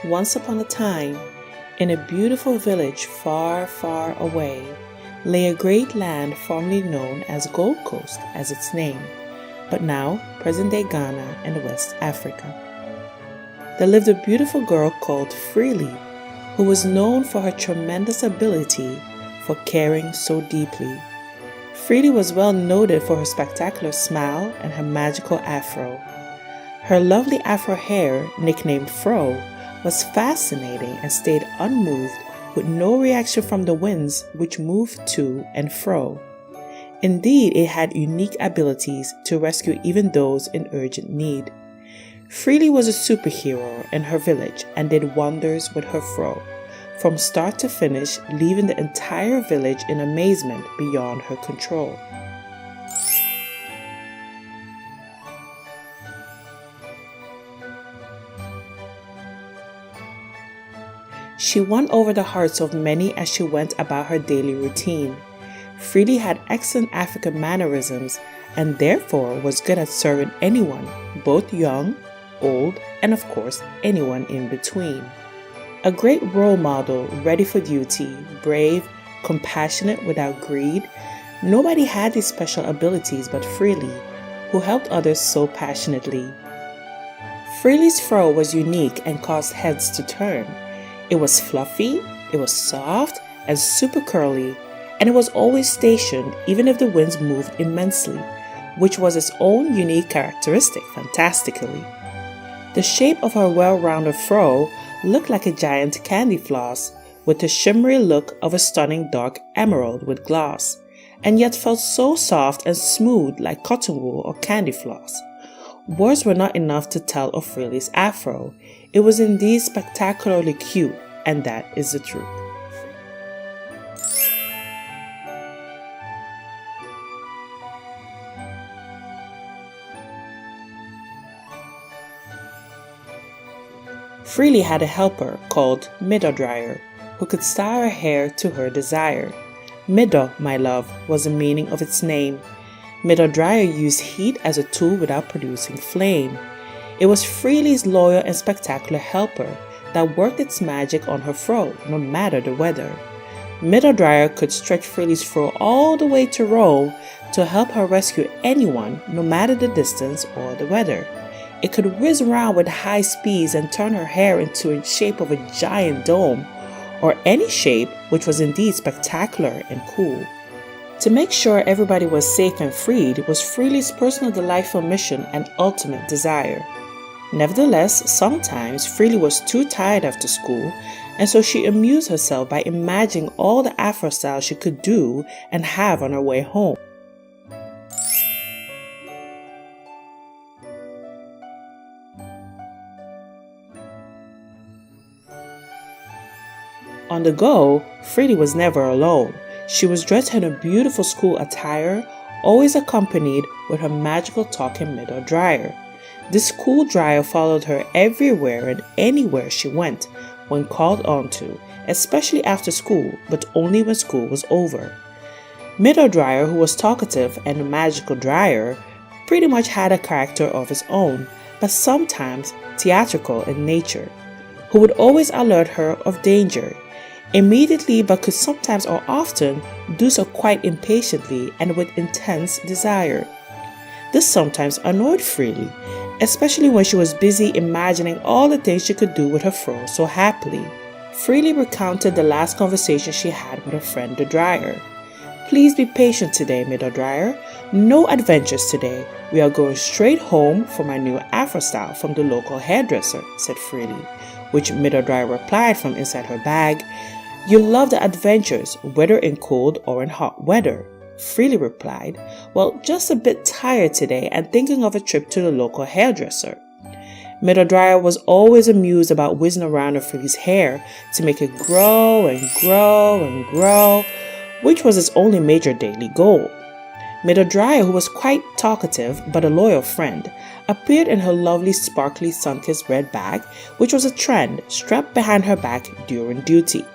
once upon a time, in a beautiful village far, far away, lay a great land formerly known as Gold Coast as its name, but now present-day Ghana and West Africa. There lived a beautiful girl called Freely, who was known for her tremendous ability for caring so deeply. Freely was well noted for her spectacular smile and her magical afro. Her lovely afro hair, nicknamed Fro, was fascinating and stayed unmoved with no reaction from the winds which moved to and fro. Indeed, it had unique abilities to rescue even those in urgent need. Freely was a superhero in her village and did wonders with her fro, from start to finish, leaving the entire village in amazement beyond her control. She won over the hearts of many as she went about her daily routine. Freely had excellent African mannerisms and therefore was good at serving anyone, both young, old, and of course anyone in between. A great role model, ready for duty, brave, compassionate without greed, nobody had these special abilities but Freely, who helped others so passionately. Freely's fro was unique and caused heads to turn. It was fluffy, it was soft, and super curly, and it was always stationed even if the winds moved immensely, which was its own unique characteristic fantastically. The shape of her well-rounded fro looked like a giant candy floss, with the shimmery look of a stunning dark emerald with gloss, and yet felt so soft and smooth like cotton wool or candy floss. Words were not enough to tell of Freely's afro. It was indeed spectacularly cute, and that is the truth. Freely had a helper called Meedor, who could style her hair to her desire. Meedor, my love, was the meaning of its name. Meedor used heat as a tool without producing flame. It was Freely's loyal and spectacular helper that worked its magic on her fro, no matter the weather. Meedor could stretch Freely's fro all the way to Rome to help her rescue anyone, no matter the distance or the weather. It could whiz around with high speeds and turn her hair into the shape of a giant dome, or any shape, which was indeed spectacular and cool. To make sure everybody was safe and freed was Freely's personal delightful mission and ultimate desire. Nevertheless, sometimes Freely was too tired after school, and so she amused herself by imagining all the afro styles she could do and have on her way home. On the go, Freely was never alone. She was dressed in a beautiful school attire, always accompanied with her magical talking Meedor dryer. This cool dryer followed her everywhere and anywhere she went when called on to, especially after school, but only when school was over. Meedor, who was talkative and a magical dryer, pretty much had a character of his own, but sometimes theatrical in nature, who would always alert her of danger, immediately but could sometimes or often do so quite impatiently and with intense desire. This sometimes annoyed Freely, especially when she was busy imagining all the things she could do with her fro so happily. Freely recounted the last conversation she had with her friend the dryer. "Please be patient today, Meedor Dryer. No adventures today. We are going straight home for my new afro style from the local hairdresser," said Freely, which Meedor Dryer replied from inside her bag, "You love the adventures, whether in cold or in hot weather." Freely replied, "Well, just a bit tired today and thinking of a trip to the local hairdresser." Meedor was always amused about whizzing around her Freely's hair to make it grow and grow and grow, which was his only major daily goal. Meedor, who was quite talkative but a loyal friend, appeared in her lovely sparkly sun-kissed red bag, which was a trend, strapped behind her back during duty.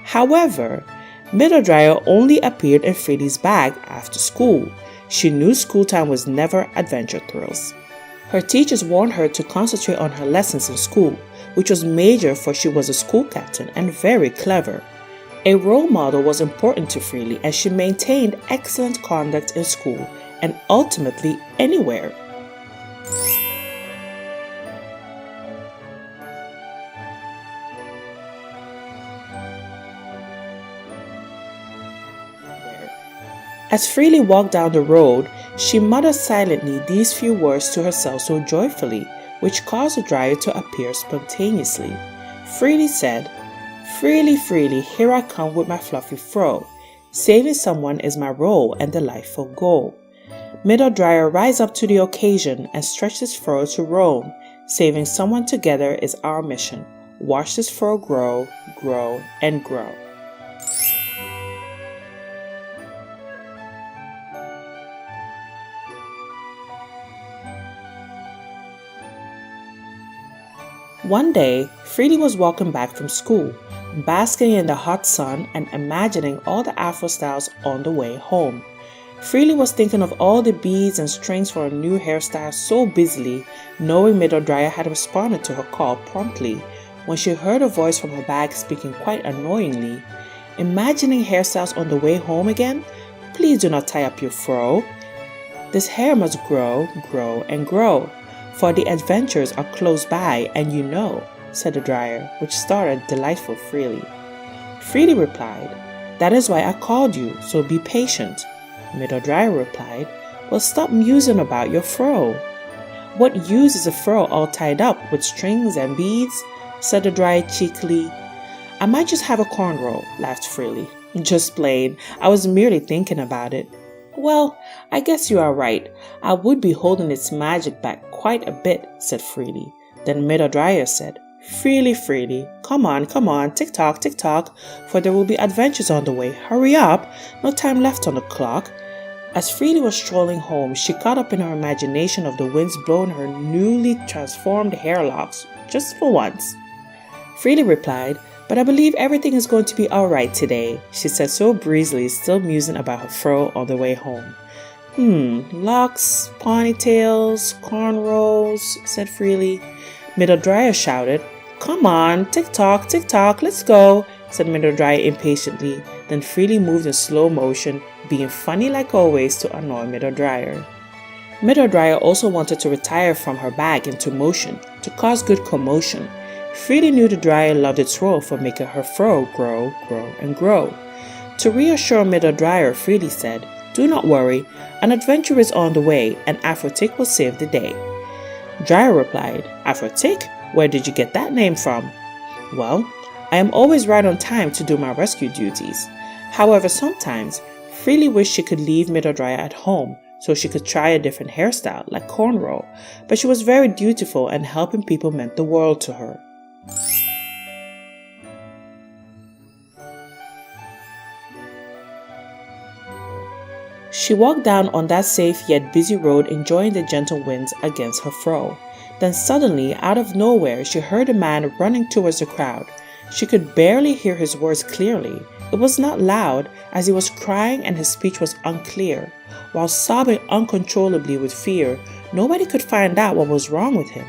However, Meedor only appeared in Freely's bag after school. She knew school time was never adventure thrills. Her teachers warned her to concentrate on her lessons in school, which was major for she was a school captain and very clever. A role model was important to Freely as she maintained excellent conduct in school and ultimately anywhere. As Freely walked down the road, she muttered silently these few words to herself so joyfully, which caused the dryer to appear spontaneously. Freely said, "Freely, Freely, here I come with my fluffy fro. Saving someone is my role and delightful goal. Meedor dryer, rise up to the occasion and stretch this furrow to roam. Saving someone together is our mission. Watch this furrow grow, grow, and grow." One day, Freely was walking back from school, basking in the hot sun and imagining all the Afro styles on the way home. Freely was thinking of all the beads and strings for a new hairstyle so busily, knowing Meedor dryer had responded to her call promptly, when she heard a voice from her bag speaking quite annoyingly. "Imagining hairstyles on the way home again? Please do not tie up your fro. This hair must grow, grow, and grow, for the adventures are close by and you know," said the dryer, which started delightful Freely. Freely replied, "That is why I called you, so be patient." Meedor dryer replied, "Well, stop musing about your fro." "What use is a fro all tied up with strings and beads?" said the dryer cheekily. "I might just have a cornrow," laughed Freely. "Just plain, I was merely thinking about it." "Well, I guess you are right. I would be holding its magic back quite a bit," said Freely. Then Meedor dryer said, "Freely, Freely, come on, tick-tock, for there will be adventures on the way. Hurry up, no time left on the clock." As Freely was strolling home, she caught up in her imagination of the winds blowing her newly transformed hair locks, just for once. Freely replied, "But I believe everything is going to be all right today," she said so breezily, still musing about her fro on the way home. Locks, ponytails, cornrows," said Freely. Meedor dryer shouted, "Come on, tick-tock, let's go," said Meedor dryer impatiently. Then Freely moved in slow motion, being funny like always to annoy Meedor dryer. Meedor dryer also wanted to retire from her bag into motion, to cause good commotion. Freely knew the dryer loved its role for making her fro grow, grow, and grow. To reassure Meedor dryer, Freely said, "Do not worry, an adventure is on the way, and Afro-Tick will save the day." Dryer replied, "Afro-Tick? Where did you get that name from?" "Well, I am always right on time to do my rescue duties. However, sometimes Freely wished she could leave Meedor dryer at home so she could try a different hairstyle like cornrow, but she was very dutiful and helping people meant the world to her." She walked down on that safe yet busy road, enjoying the gentle winds against her fro. Then suddenly, out of nowhere, she heard a man running towards the crowd. She could barely hear his words clearly. It was not loud, as he was crying and his speech was unclear. While sobbing uncontrollably with fear, nobody could find out what was wrong with him.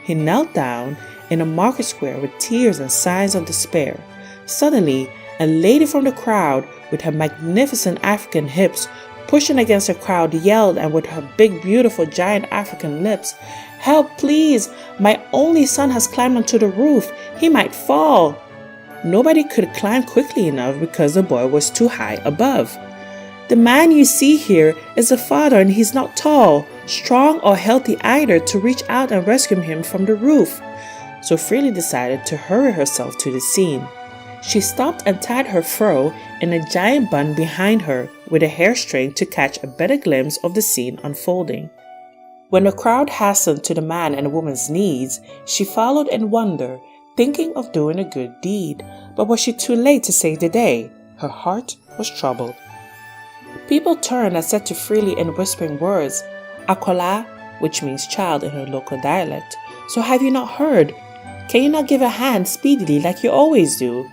He knelt down in a market square with tears and signs of despair. Suddenly, a lady from the crowd, with her magnificent African hips, pushing against the crowd, yelled, and with her big, beautiful, giant African lips, "Help, please! My only son has climbed onto the roof. He might fall." Nobody could climb quickly enough because the boy was too high above. "The man you see here is a father, and he's not tall, strong, or healthy either to reach out and rescue him from the roof." So Freely decided to hurry herself to the scene. She stopped and tied her fro in a giant bun behind her with a hairstring to catch a better glimpse of the scene unfolding. When the crowd hastened to the man and woman's needs, she followed in wonder, thinking of doing a good deed. But was she too late to save the day? Her heart was troubled. People turned and said to Freely in whispering words, "Akola," which means child in her local dialect. "So have you not heard? Can you not give a hand speedily like you always do?"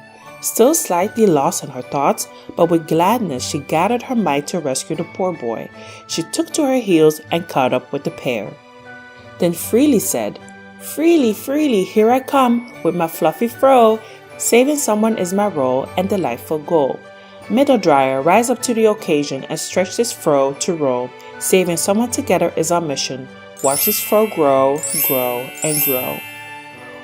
Still slightly lost in her thoughts, but with gladness she gathered her might to rescue the poor boy. She took to her heels and caught up with the pair. Then Freely said, Freely, freely, here I come with my fluffy fro. Saving someone is my role and delightful goal. Meedor Dryer, rise up to the occasion and stretch this fro to roll. Saving someone together is our mission. Watch this fro grow, grow, and grow.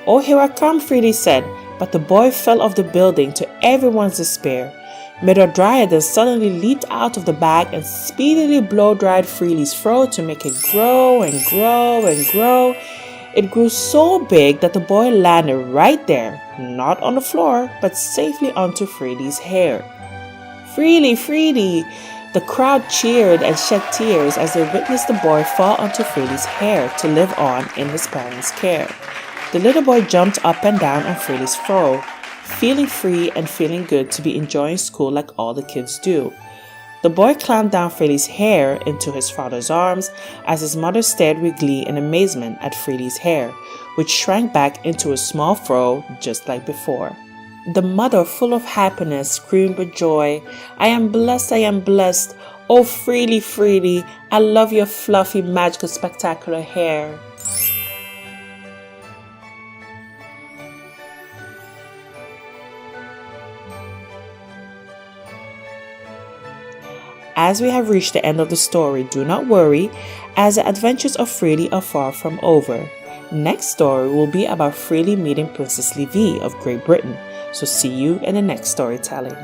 Oh, here I come, Freely said, but the boy fell off the building to everyone's despair. Meedor Dryer then suddenly leaped out of the bag and speedily blow-dried Freely's fro to make it grow and grow and grow. It grew so big that the boy landed right there, not on the floor, but safely onto Freely's hair. Freely, Freely! The crowd cheered and shed tears as they witnessed the boy fall onto Freely's hair to live on in his parents' care. The little boy jumped up and down on Freely's fro, feeling free and feeling good to be enjoying school like all the kids do. The boy climbed down Freely's hair into his father's arms as his mother stared with glee and amazement at Freely's hair, which shrank back into a small fro just like before. The mother, full of happiness, screamed with joy, I am blessed, oh Freely, Freely, I love your fluffy, magical, spectacular hair. As we have reached the end of the story, do not worry, as the adventures of Freely are far from over. Next story will be about Freely meeting Princess Livy of Great Britain, so see you in the next storytelling.